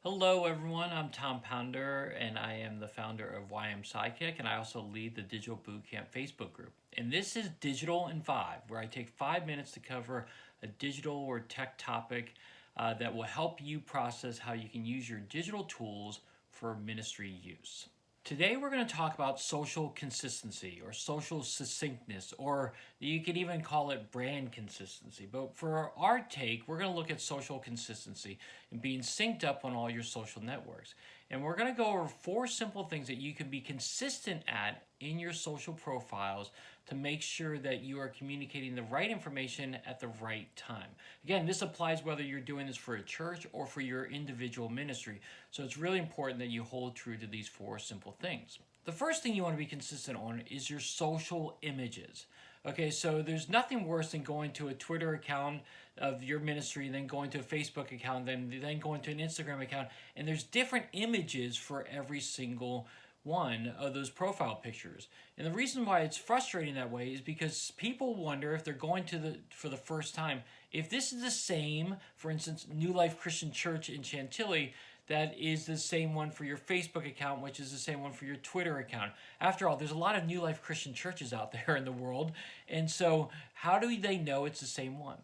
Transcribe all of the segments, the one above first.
Hello, everyone. I'm Tom Pounder, and I am the founder of YM Sidekick, and I also lead the Digital Bootcamp Facebook group. And this is Digital in 5, where I take 5 minutes to cover a digital or tech topic that will help you process how you can use your digital tools for ministry use. Today we're going to talk about social consistency or social succinctness, or you could even call it brand consistency. But for our take, we're going to look at social consistency and being synced up on all your social networks. And we're going to go over 4 simple things that you can be consistent at in your social profiles to make sure that you are communicating the right information at the right time. Again, this applies whether you're doing this for a church or for your individual ministry. So it's really important that you hold true to these 4 simple things. The first thing you want to be consistent on is your social images. Okay, so there's nothing worse than going to a Twitter account of your ministry, then going to a Facebook account, then going to an Instagram account, and there's different images for every single one of those profile pictures. And the reason why it's frustrating that way is because people wonder if they're going to for the first time, if this is the same, for instance, New Life Christian Church in Chantilly, that is the same one for your Facebook account, which is the same one for your Twitter account. After all, there's a lot of New Life Christian churches out there in the world, and so how do they know it's the same one?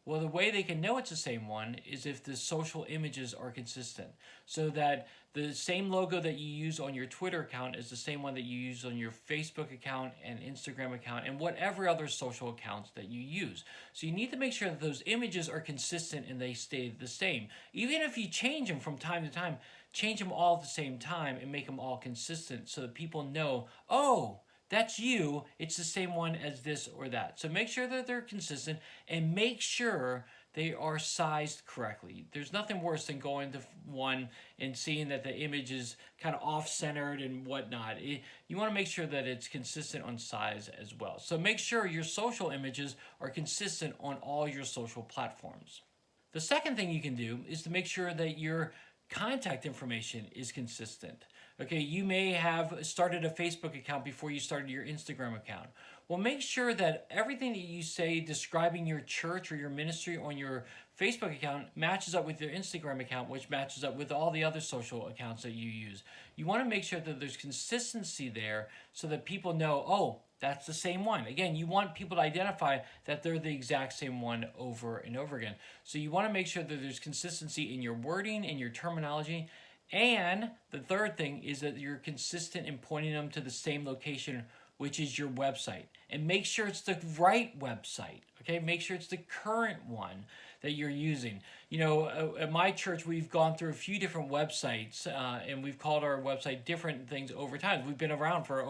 Well, the way they can know it's the same one is if the social images are consistent, so that the same logo that you use on your Twitter account is the same one that you use on your Facebook account and Instagram account and whatever other social accounts that you use. So you need to make sure that those images are consistent and they stay the same. Even if you change them from time to time, change them all at the same time and make them all consistent so that people know, oh, that's you. It's the same one as this or that. So make sure that they're consistent and make sure they are sized correctly. There's nothing worse than going to one and seeing that the image is kind of off-centered and whatnot. You want to make sure that it's consistent on size as well. So make sure your social images are consistent on all your social platforms. The second thing you can do is to make sure that your contact information is consistent. Okay, you may have started a Facebook account before you started your Instagram account. Well, make sure that everything that you say describing your church or your ministry on your Facebook account matches up with your Instagram account, which matches up with all the other social accounts that you use. You want to make sure that there's consistency there so that people know, oh, that's the same one. Again, you want people to identify that they're the exact same one over and over again. So you want to make sure that there's consistency in your wording and your terminology. And the third thing is that you're consistent in pointing them to the same location, which is your website. And make sure it's the right website, okay? Make sure it's the current one that you're using. You know, at my church, we've gone through a few different websites, and we've called our website different things over time. We've been around for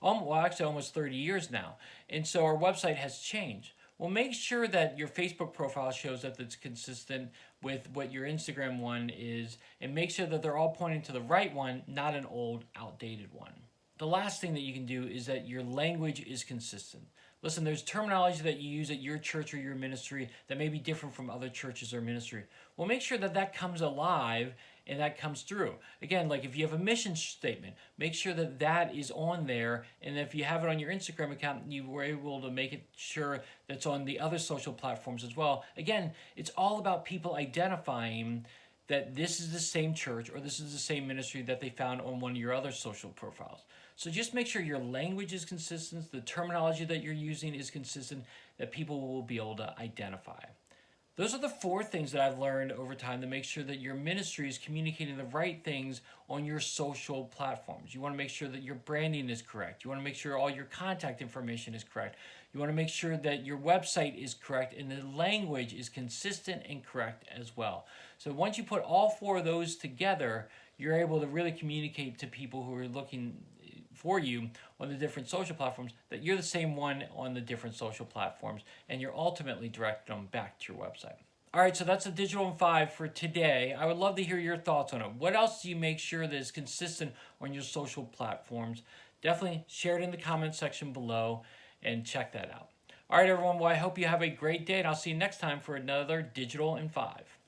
almost 30 years now. And so our website has changed. Well, make sure that your Facebook profile shows that it's consistent with what your Instagram one is, and make sure that they're all pointing to the right one, not an old, outdated one. The last thing that you can do is that your language is consistent. Listen, there's terminology that you use at your church or your ministry that may be different from other churches or ministry. Well, make sure that that comes alive and that comes through. Again, like if you have a mission statement, make sure that that is on there. And if you have it on your Instagram account, you were able to make it sure that's on the other social platforms as well. Again, it's all about people identifying that this is the same church or this is the same ministry that they found on one of your other social profiles. So just make sure your language is consistent, the terminology that you're using is consistent, that people will be able to identify. Those are the 4 things that I've learned over time to make sure that your ministry is communicating the right things on your social platforms. You want to make sure that your branding is correct. You want to make sure all your contact information is correct. You want to make sure that your website is correct and the language is consistent and correct as well. So once you put all 4 of those together, you're able to really communicate to people who are looking for you on the different social platforms that you're the same one on the different social platforms, and you're ultimately directing them back to your website. All right, so that's the Digital in 5 for today. I would love to hear your thoughts on it. What else do you make sure that is consistent on your social platforms? Definitely share it in the comment section below and check that out. All right, everyone. Well, I hope you have a great day, and I'll see you next time for another Digital in 5.